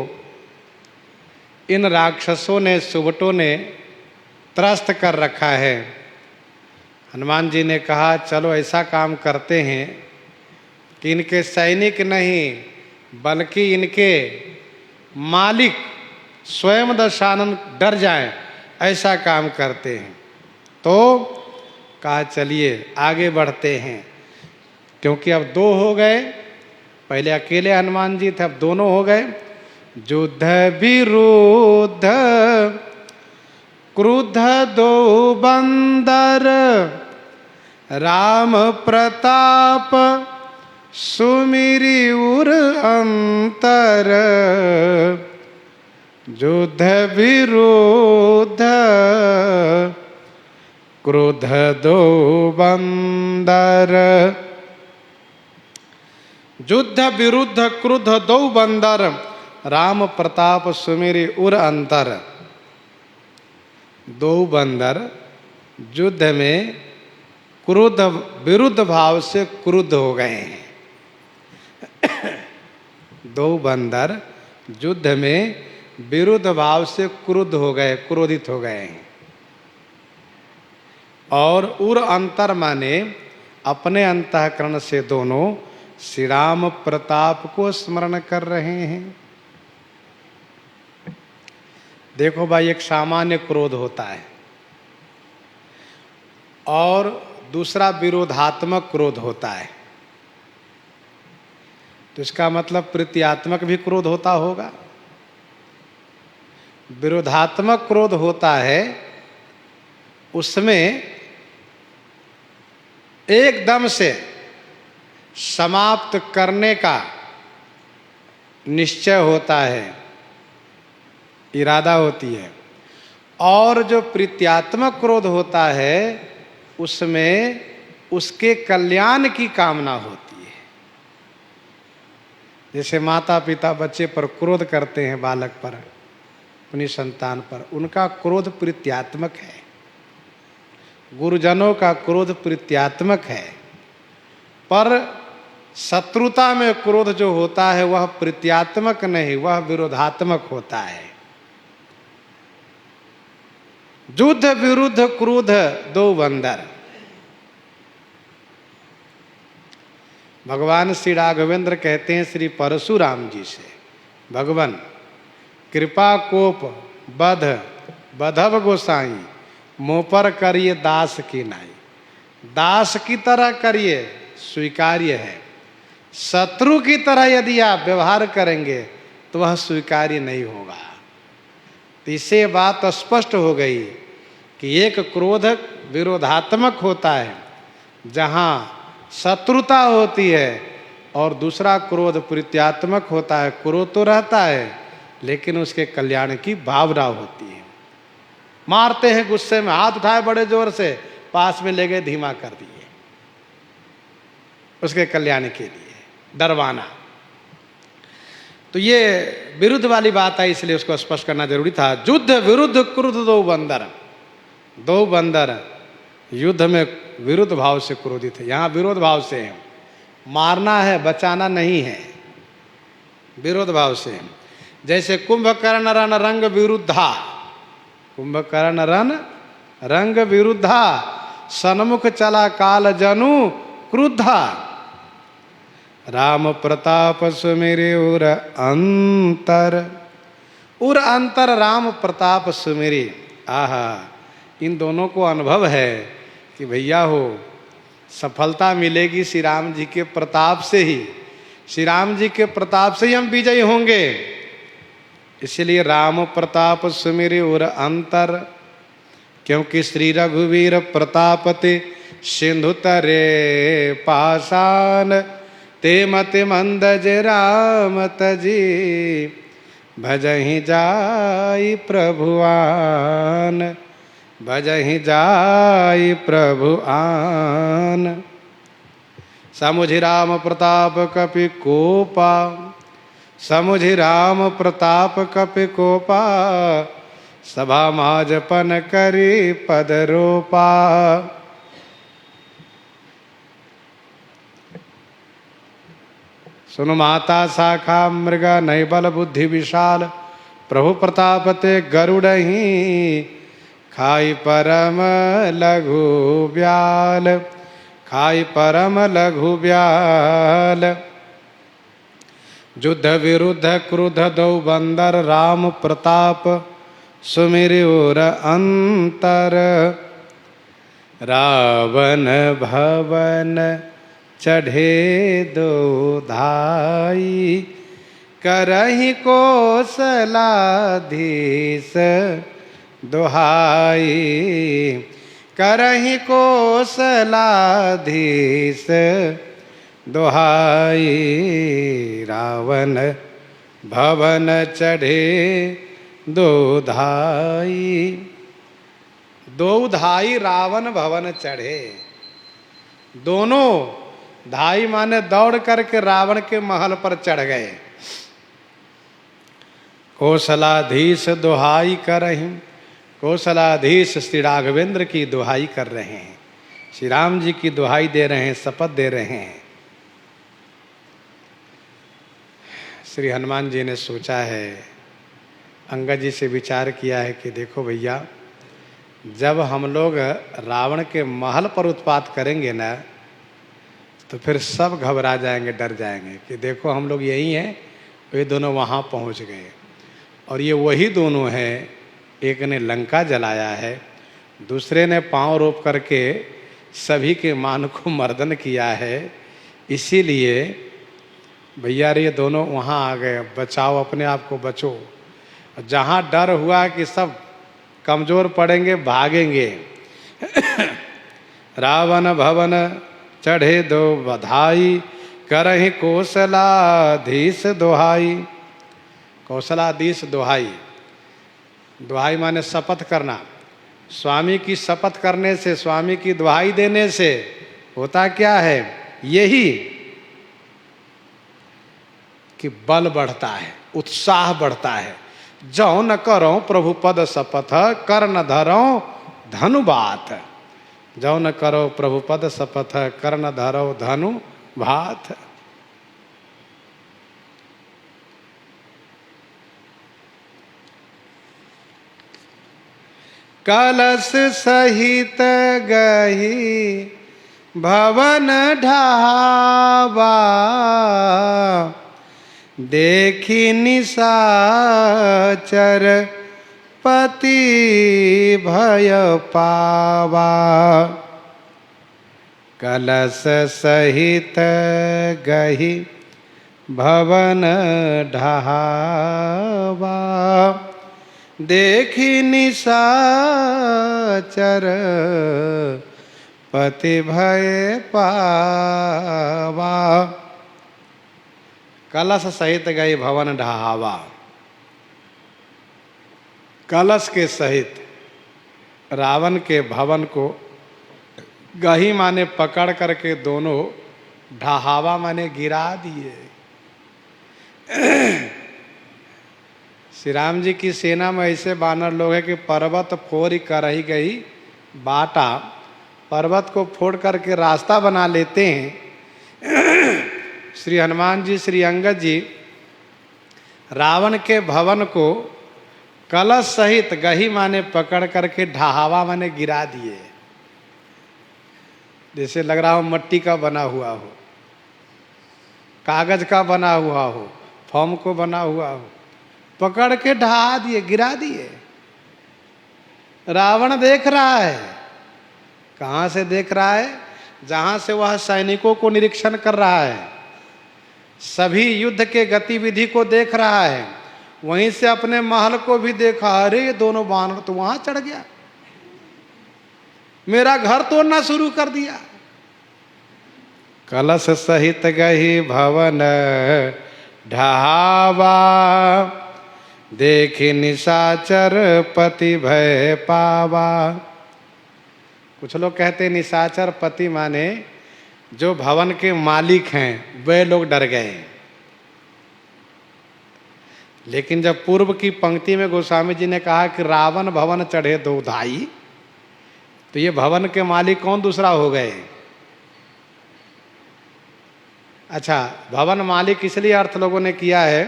इन राक्षसों ने, सुबटों ने त्रस्त कर रखा है। हनुमान जी ने कहा चलो ऐसा काम करते हैं कि इनके सैनिक नहीं बल्कि इनके मालिक स्वयं दशानन डर जाएं, ऐसा काम करते हैं। तो कहा चलिए आगे बढ़ते हैं, क्योंकि अब दो हो गए। पहले अकेले हनुमान जी थे, अब दोनों हो गए। युद्ध विरुद्ध क्रुद्ध दो बंदर, राम प्रताप सुमिरी उर अंतर। युद्ध विरुद्ध क्रुद्ध दो बंदर। युद्ध विरुद्ध क्रुद्ध दो बंदर, राम प्रताप सुमिरी उर अंतर। दो बंदर युद्ध में क्रुद्ध विरुद्ध भाव से क्रुद्ध हो गए हैं। दो बंदर युद्ध में विरुद्ध भाव से क्रुद्ध हो गए, क्रोधित हो गए हैं। और उर अंतर माने अपने अंतःकरण से दोनों श्री राम प्रताप को स्मरण कर रहे हैं। देखो भाई, एक सामान्य क्रोध होता है और दूसरा विरोधात्मक क्रोध होता है। तो इसका मतलब प्रत्यात्मक भी क्रोध होता होगा। विरोधात्मक क्रोध होता है, उसमें एकदम से समाप्त करने का निश्चय होता है, इरादा होती है। और जो प्रीत्यात्मक क्रोध होता है, उसमें उसके कल्याण की कामना होती है। जैसे माता पिता बच्चे पर क्रोध करते हैं, बालक पर, अपनी संतान पर, उनका क्रोध प्रीत्यात्मक है। गुरुजनों का क्रोध प्रीत्यात्मक है, पर शत्रुता में क्रोध जो होता है वह प्रीत्यात्मक नहीं, वह विरोधात्मक होता है। युद्ध विरुद्ध क्रोध दो बंदर। भगवान श्री राघवेंद्र कहते हैं श्री परशुराम जी से, भगवान कृपा कोप बध बधव गोसाई, मुँह पर करिए दास की नाई। दास की तरह करिए, स्वीकार्य है। शत्रु की तरह यदि आप व्यवहार करेंगे तो वह स्वीकार्य नहीं होगा। तो इससे बात स्पष्ट हो गई कि एक क्रोध विरोधात्मक होता है, जहाँ शत्रुता होती है, और दूसरा क्रोध प्रीत्यात्मक होता है। क्रोध तो रहता है लेकिन उसके कल्याण की भावना होती है। मारते हैं गुस्से में, हाथ उठाए बड़े जोर से, पास में ले गए, धीमा कर दिए, उसके कल्याण के लिए डरवाना। तो ये विरुद्ध वाली बात है, इसलिए उसको स्पष्ट करना जरूरी था। युद्ध विरुद्ध क्रोध दो बंदर। दो बंदर युद्ध में विरुद्ध भाव से क्रोधित है, यहाँ विरोध भाव से है। मारना है, बचाना नहीं है, विरोध भाव से। जैसे कुंभकर्ण रण रंग विरुद्धा, कुंभकर्ण रण रंग विरुद्धा, सन्मुख चला काल जनु क्रुद्धा। राम प्रताप सुमिरे उर अंतर, उर अंतर राम प्रताप सुमिरे। आहा, इन दोनों को अनुभव है कि भैया हो, सफलता मिलेगी श्री राम जी के प्रताप से ही, श्री राम जी के प्रताप से ही हम विजयी होंगे। इसलिए राम प्रताप सुमिरे उर अंतर, क्योंकि श्री रघुवीर प्रताप ते सिंधु तरे पाषाण, ते मति मंद जे राम तजी, भजहि जाई प्रभुआन, भजहि जाई प्रभु आन। समुझि राम प्रताप कपि कोपा, समुझि राम प्रताप कपि कोपा, सभा माजपन करी पद रोपा। सुनु माता शाखा मृगा, नहीं बल बुद्धि विशाल, प्रभु प्रताप ते गरुड़हि, खाई परम लघु ब्याल, खाई परम लघु ब्याल। युद्ध विरुद्ध क्रुद्ध दो बंदर, राम प्रताप सुमिरि उर अंतर। रावण भवन चढ़े दो धाई, करहि कौशलाधीश दोहाई, करहि कौशलाधीश दोहाई। रावण भवन चढ़े दो धाई, दो धाई रावण भवन चढ़े। दोनों धाई माने दौड़ करके रावण के महल पर चढ़ गए। कौशलाधीश दोहाई करहि, कौशलाधीश श्री राघवेंद्र की दुहाई कर रहे हैं, श्री राम जी की दुहाई दे रहे हैं, शपथ दे रहे हैं। श्री हनुमान जी ने सोचा है, अंगद जी से विचार किया है कि देखो भैया, जब हम लोग रावण के महल पर उत्पात करेंगे ना, तो फिर सब घबरा जाएंगे, डर जाएंगे कि देखो हम लोग यही हैं, ये दोनों वहाँ पहुँच गए। और ये वही दोनों हैं एक ने लंका जलाया है, दूसरे ने पांव रोप करके सभी के मान को मर्दन किया है। इसीलिए भैया रे, ये दोनों वहाँ आ गए, बचाओ अपने आप को, बचो। जहाँ डर हुआ कि सब कमजोर पड़ेंगे, भागेंगे। रावण भवन चढ़े दो बधाई, करहि कौशलाधीश दोहाई। कौशलाधीश दोहाई, दोहाई माने शपथ करना। स्वामी की शपथ करने से, स्वामी की दुहाई देने से होता क्या है? यही कि बल बढ़ता है, उत्साह बढ़ता है। जौ न करो प्रभु पद शपथ, कर न धरो धनु बात। जौ न करो प्रभु पद शपथ, कर न धरो धनु भात। कलश सहित गही भवन ढाबा, देखी निशाचर पति भय पावा। कलश सहित गही भवन ढाबा, देखी निशाचर पति भय पावा। कलश सहित गई भवन ढहावा। कलश के सहित रावण के भवन को गही माने पकड़ करके दोनों, ढहावा माने गिरा दिए। श्री राम जी की सेना में ऐसे बानर लोग हैं कि पर्वत फोड़ कर ही गई बाटा, पर्वत को फोड़ करके रास्ता बना लेते हैं। श्री हनुमान जी, श्री अंगद जी रावण के भवन को कलश सहित गही माने पकड़ करके ढहावा माने गिरा दिए। जैसे लग रहा हो मट्टी का बना हुआ हो, कागज का बना हुआ हो, फॉर्म को बना हुआ हो, पकड़ के ढहा दिए, गिरा दिए। रावण देख रहा है। कहाँ से देख रहा है? जहाँ से वह सैनिकों को निरीक्षण कर रहा है, सभी युद्ध के गतिविधि को देख रहा है, वहीं से अपने महल को भी देखा। अरे ये दोनों बानर तो वहां चढ़ गया, मेरा घर तोड़ना शुरू कर दिया। कलश सहित गही भवन ढहावा, देखी निशाचर पति भय पावा। कुछ लोग कहते निशाचर पति माने जो भवन के मालिक हैं, वे लोग डर गए। लेकिन जब पूर्व की पंक्ति में गोस्वामी जी ने कहा कि रावण भवन चढ़े दो धाई, तो ये भवन के मालिक कौन दूसरा हो गए? अच्छा, भवन मालिक इसलिए अर्थ लोगों ने किया है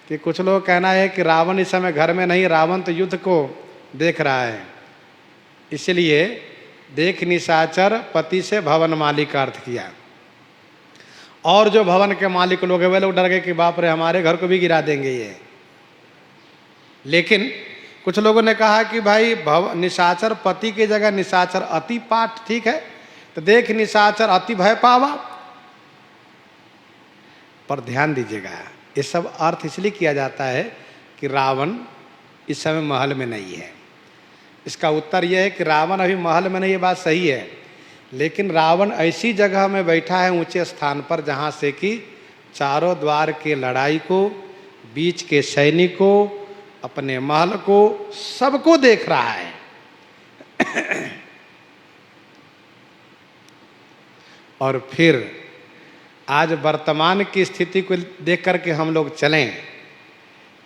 कि कुछ लोग कहना है कि रावण इस समय घर में नहीं, रावण तो युद्ध को देख रहा है, इसलिए देख निशाचर पति से भवन मालिक का अर्थ किया। और जो भवन के मालिक लोग हैं वे लोग डर गए कि बाप रे, हमारे घर को भी गिरा देंगे ये। लेकिन कुछ लोगों ने कहा कि भाई निशाचर पति की जगह निशाचर अति पाठ ठीक है, तो देख निशाचर अति भय पावा। पर ध्यान दीजिएगा, ये सब अर्थ इसलिए किया जाता है कि रावण इस समय महल में नहीं है। इसका उत्तर यह है कि रावण अभी महल में नहीं, ये बात सही है, लेकिन रावण ऐसी जगह में बैठा है ऊंचे स्थान पर जहाँ से कि चारों द्वार के लड़ाई को, बीच के सैनिकों, अपने महल को, सबको देख रहा है। और फिर आज वर्तमान की स्थिति को देख करके हम लोग चलें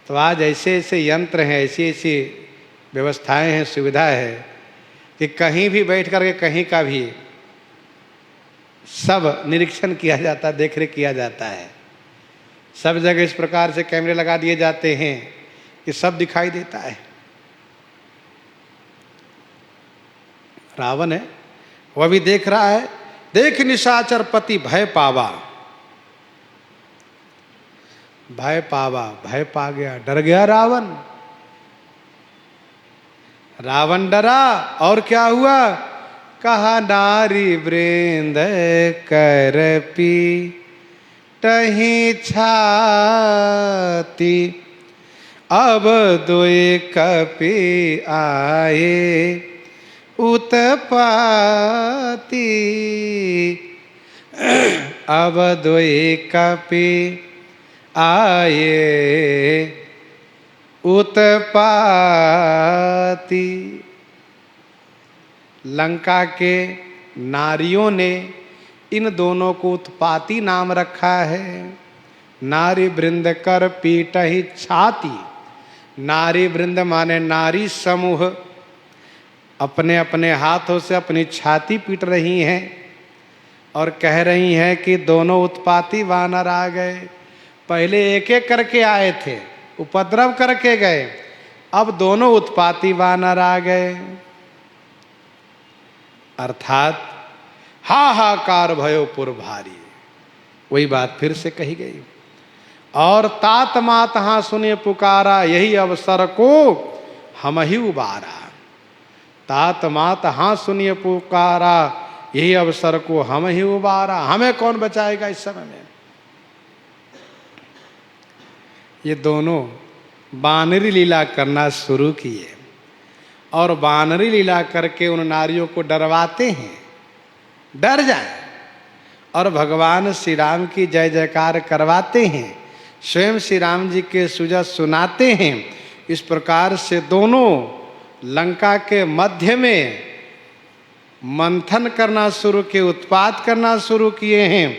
तो आज ऐसे ऐसे यंत्र हैं, ऐसी ऐसी व्यवस्थाएं हैं, सुविधा है कि कहीं भी बैठ करके कहीं का भी सब निरीक्षण किया जाता है, देख रेख किया जाता है। सब जगह इस प्रकार से कैमरे लगा दिए जाते हैं कि सब दिखाई देता है। रावण है वह भी देख रहा है, देख निशाचर पति भय पावा। भय पावा, भय पा गया, डर गया रावण। रावण डरा और क्या हुआ? कहा नारी वृंद कर पीटहि छाती, अब दुई कपि आए उत्पाती, अब दुई कपि आए उत्पाती। लंका के नारियों ने इन दोनों को उत्पाती नाम रखा है। नारी वृंद कर पीटहि छाती, नारी वृंद माने नारी समूह अपने अपने हाथों से अपनी छाती पीट रही हैं और कह रही हैं कि दोनों उत्पाती वानर आ गए। पहले एक एक करके आए थे, उपद्रव करके गए, अब दोनों उत्पाती वानर आ गए। अर्थात हाहाकार भयो पुर भारी, वही बात फिर से कही गई। और तात मात हाँ सुने पुकारा, यही अवसर को हम ही उबारा। तात मात हाँ सुनिए पुकारा, यही अवसर को हम ही उबारा। हमें कौन बचाएगा इस समय में? ये दोनों बानरी लीला करना शुरू किए और बानरी लीला करके उन नारियों को डरवाते हैं, डर जाए, और भगवान श्री राम की जय जयकार करवाते हैं, स्वयं श्री राम जी के सुजस सुनाते हैं। इस प्रकार से दोनों लंका के मध्य में मंथन करना शुरू किए, उत्पात करना शुरू किए हैं,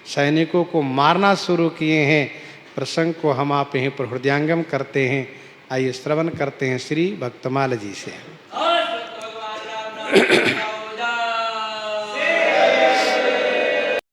सैनिकों को मारना शुरू किए हैं। प्रसंग को हम आप यहीं पर हृदयांगम करते हैं। आइए श्रवण करते हैं श्री भक्तमाल जी से।